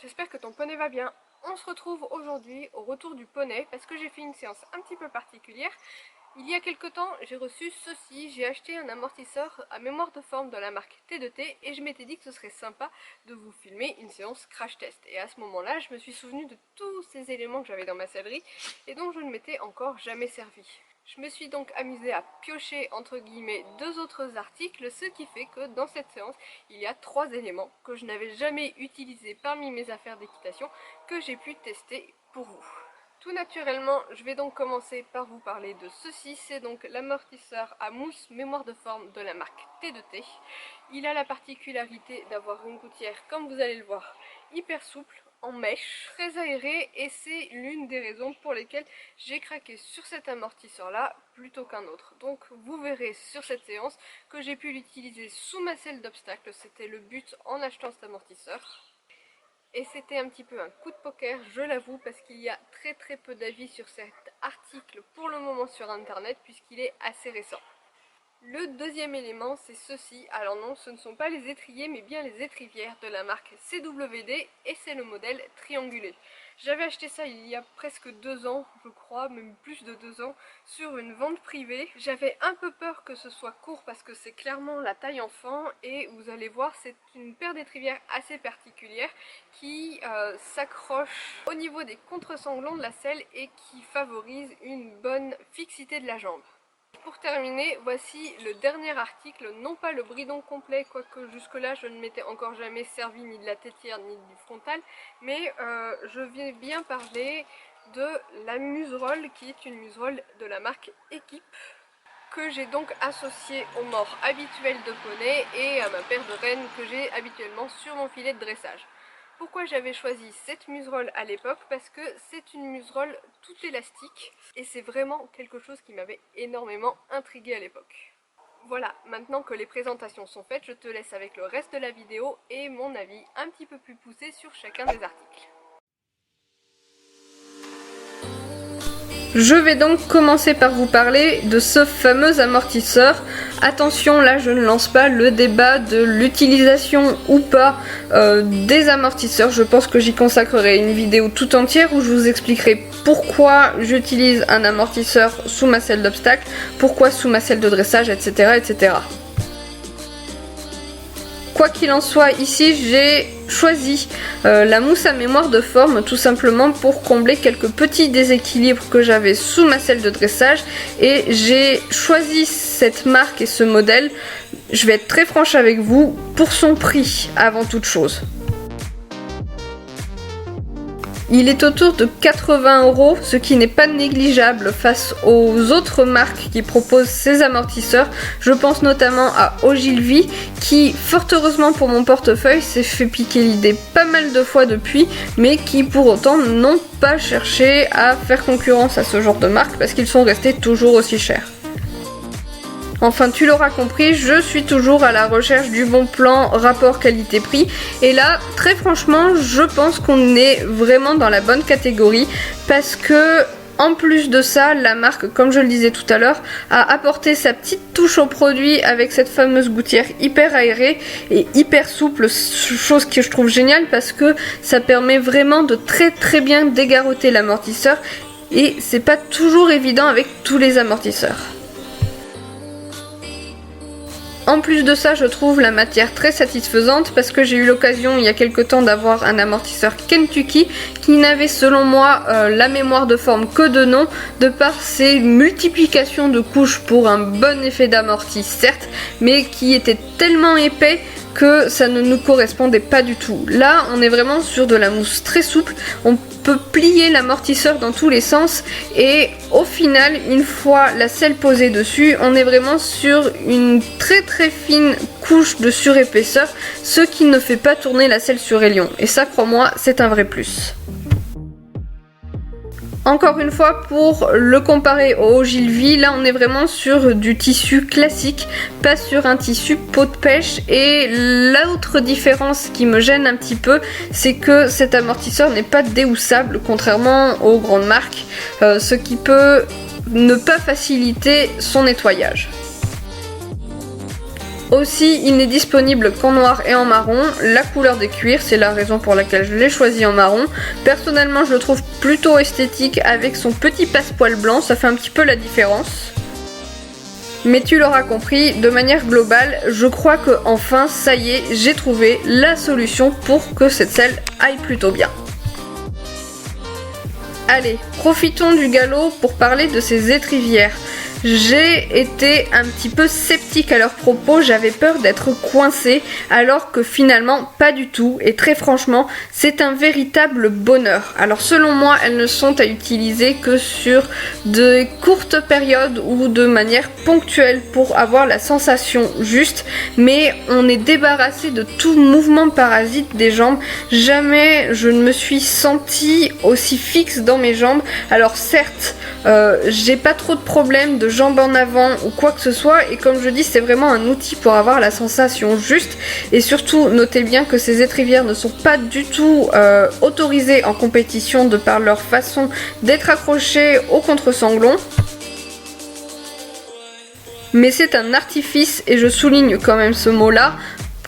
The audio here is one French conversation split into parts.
j'espère que ton poney va bien. On se retrouve aujourd'hui au retour du poney parce que j'ai fait une séance un petit peu particulière. Il y a quelques temps, j'ai reçu ceci, j'ai acheté un amortisseur à mémoire de forme de la marque T2T et je m'étais dit que ce serait sympa de vous filmer une séance crash test. Et à ce moment-là, je me suis souvenu de tous ces éléments que j'avais dans ma sellerie et dont je ne m'étais encore jamais servi. Je me suis donc amusée à piocher entre guillemets deux autres articles, ce qui fait que dans cette séance, il y a 3 éléments que je n'avais jamais utilisés parmi mes affaires d'équitation que j'ai pu tester pour vous. Tout naturellement, je vais donc commencer par vous parler de ceci. C'est donc l'amortisseur à mousse mémoire de forme de la marque T2T. Il a la particularité d'avoir une gouttière, comme vous allez le voir, hyper souple, en mèche, très aérée, et c'est l'une des raisons pour lesquelles j'ai craqué sur cet amortisseur là plutôt qu'un autre. Donc vous verrez sur cette séance que j'ai pu l'utiliser sous ma selle d'obstacle, c'était le but en achetant cet amortisseur. Et c'était un petit peu un coup de poker, je l'avoue, parce qu'il y a très peu d'avis sur cet article pour le moment sur internet puisqu'il est assez récent. Le deuxième élément, c'est ceci. Alors non, ce ne sont pas les étriers, mais bien les étrivières de la marque CWD, et c'est le modèle triangulé. J'avais acheté ça il y a presque 2 ans, je crois, même plus de 2 ans, sur une vente privée. J'avais un peu peur que ce soit court parce que c'est clairement la taille enfant, et vous allez voir, c'est une paire d'étrivières assez particulière qui s'accroche au niveau des contre-sanglants de la selle et qui favorise une bonne fixité de la jambe. Pour terminer, voici le dernier article, non pas le bridon complet, quoique jusque là je ne m'étais encore jamais servi ni de la tétière ni du frontal, mais je vais bien parler de la muserolle qui est une muserolle de la marque Équipe, que j'ai donc associée au mors habituel de poney et à ma paire de rennes que j'ai habituellement sur mon filet de dressage. Pourquoi j'avais choisi cette muserolle à l'époque? Parce que c'est une muserolle tout élastique et c'est vraiment quelque chose qui m'avait énormément intriguée à l'époque. Voilà, maintenant que les présentations sont faites, je te laisse avec le reste de la vidéo et mon avis un petit peu plus poussé sur chacun des articles. Je vais donc commencer par vous parler de ce fameux amortisseur. Attention, là je ne lance pas le débat de l'utilisation ou pas des amortisseurs. Je pense que j'y consacrerai une vidéo tout entière où je vous expliquerai pourquoi j'utilise un amortisseur sous ma selle d'obstacle, pourquoi sous ma selle de dressage, etc. etc. Quoi qu'il en soit, ici j'ai choisi la mousse à mémoire de forme tout simplement pour combler quelques petits déséquilibres que j'avais sous ma selle de dressage, et j'ai choisi cette marque et ce modèle, je vais être très franche avec vous, pour son prix avant toute chose. Il est autour de 80 €, ce qui n'est pas négligeable face aux autres marques qui proposent ces amortisseurs. Je pense notamment à Ogilvy qui, fort heureusement pour mon portefeuille, s'est fait piquer l'idée pas mal de fois depuis, mais qui pour autant n'ont pas cherché à faire concurrence à ce genre de marque parce qu'ils sont restés toujours aussi chers. Enfin, tu l'auras compris, je suis toujours à la recherche du bon plan rapport qualité-prix. Et là, très franchement, je pense qu'on est vraiment dans la bonne catégorie parce que, en plus de ça, la marque, comme je le disais tout à l'heure, a apporté sa petite touche au produit avec cette fameuse gouttière hyper aérée et hyper souple, chose que je trouve géniale parce que ça permet vraiment de très bien dégarroter l'amortisseur, et c'est pas toujours évident avec tous les amortisseurs. En plus de ça, je trouve la matière très satisfaisante parce que j'ai eu l'occasion il y a quelques temps d'avoir un amortisseur Kentucky qui n'avait selon moi la mémoire de forme que de nom, de par ses multiplications de couches pour un bon effet d'amorti certes, mais qui était tellement épais que ça ne nous correspondait pas du tout. Là, on est vraiment sur de la mousse très souple, on peut plier l'amortisseur dans tous les sens et au final, une fois la selle posée dessus, on est vraiment sur une très fine couche de surépaisseur, ce qui ne fait pas tourner la selle sur rayon. Et ça, crois-moi, c'est un vrai plus. Encore une fois, pour le comparer au Ogilvy, là on est vraiment sur du tissu classique, pas sur un tissu peau de pêche. Et l'autre différence qui me gêne un petit peu, c'est que cet amortisseur n'est pas déhoussable, contrairement aux grandes marques, ce qui peut ne pas faciliter son nettoyage. Aussi, il n'est disponible qu'en noir et en marron. La couleur des cuirs, c'est la raison pour laquelle je l'ai choisi en marron. Personnellement, je le trouve plutôt esthétique avec son petit passepoil blanc, ça fait un petit peu la différence. Mais tu l'auras compris, de manière globale, je crois que enfin, ça y est, j'ai trouvé la solution pour que cette selle aille plutôt bien. Allez, profitons du galop pour parler de ces étrivières. J'ai été un petit peu sceptique à leur propos, j'avais peur d'être coincée, alors que finalement pas du tout, et très franchement c'est un véritable bonheur. Alors selon moi elles ne sont à utiliser que sur de courtes périodes ou de manière ponctuelle pour avoir la sensation juste, mais on est débarrassé de tout mouvement parasite des jambes. Jamais je ne me suis sentie aussi fixe dans mes jambes. Alors certes j'ai pas trop de problèmes de jambes en avant ou quoi que ce soit, et comme je dis c'est vraiment un outil pour avoir la sensation juste. Et surtout notez bien que ces étrivières ne sont pas du tout autorisées en compétition de par leur façon d'être accrochées au contre-sanglon. Mais c'est un artifice, et je souligne quand même ce mot là,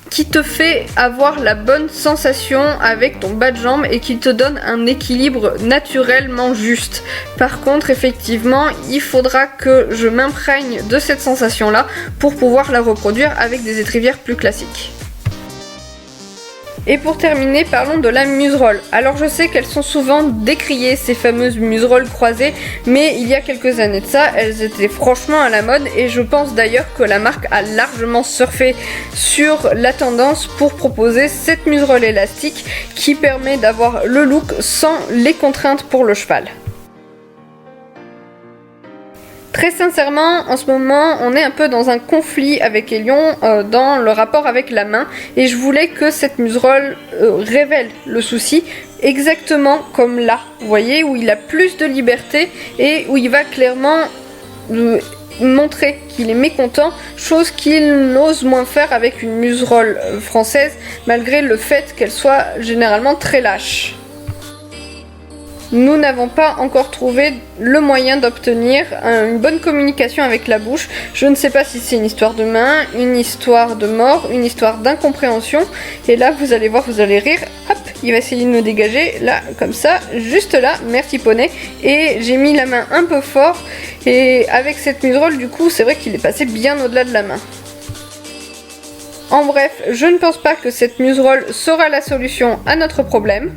qui te fait avoir la bonne sensation avec ton bas de jambe et qui te donne un équilibre naturellement juste. Par contre, effectivement, il faudra que je m'imprègne de cette sensation là pour pouvoir la reproduire avec des étrivières plus classiques. Et pour terminer, parlons de la muserolle. Alors je sais qu'elles sont souvent décriées, ces fameuses muserolles croisées, mais il y a quelques années de ça, elles étaient franchement à la mode, et je pense d'ailleurs que la marque a largement surfé sur la tendance pour proposer cette muserolle élastique qui permet d'avoir le look sans les contraintes pour le cheval. Très sincèrement, en ce moment, on est un peu dans un conflit avec Elion dans le rapport avec la main, et je voulais que cette muserolle révèle le souci, exactement comme là, vous voyez, où il a plus de liberté et où il va clairement montrer qu'il est mécontent, chose qu'il n'ose moins faire avec une muserolle française, malgré le fait qu'elle soit généralement très lâche. Nous n'avons pas encore trouvé le moyen d'obtenir une bonne communication avec la bouche. Je ne sais pas si c'est une histoire de main, une histoire de mort, une histoire d'incompréhension. Et là, vous allez voir, vous allez rire. Hop, il va essayer de me dégager, là, comme ça, juste là. Merci poney. Et j'ai mis la main un peu fort. Et avec cette muserolle, du coup, c'est vrai qu'il est passé bien au-delà de la main. En bref, je ne pense pas que cette muserolle sera la solution à notre problème.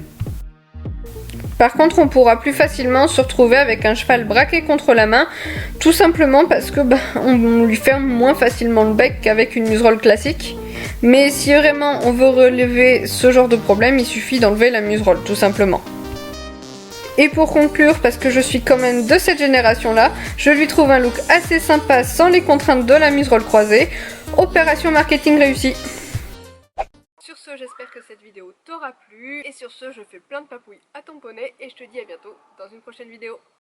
Par contre, on pourra plus facilement se retrouver avec un cheval braqué contre la main, tout simplement parce que on lui ferme moins facilement le bec qu'avec une muserolle classique. Mais si vraiment on veut relever ce genre de problème, il suffit d'enlever la muserolle, tout simplement. Et pour conclure, parce que je suis quand même de cette génération-là, je lui trouve un look assez sympa sans les contraintes de la muserolle croisée. Opération marketing réussie. Sur ce, j'espère que cette vidéo t'aura plu, et sur ce, je fais plein de papouilles à ton poney, et je te dis à bientôt dans une prochaine vidéo.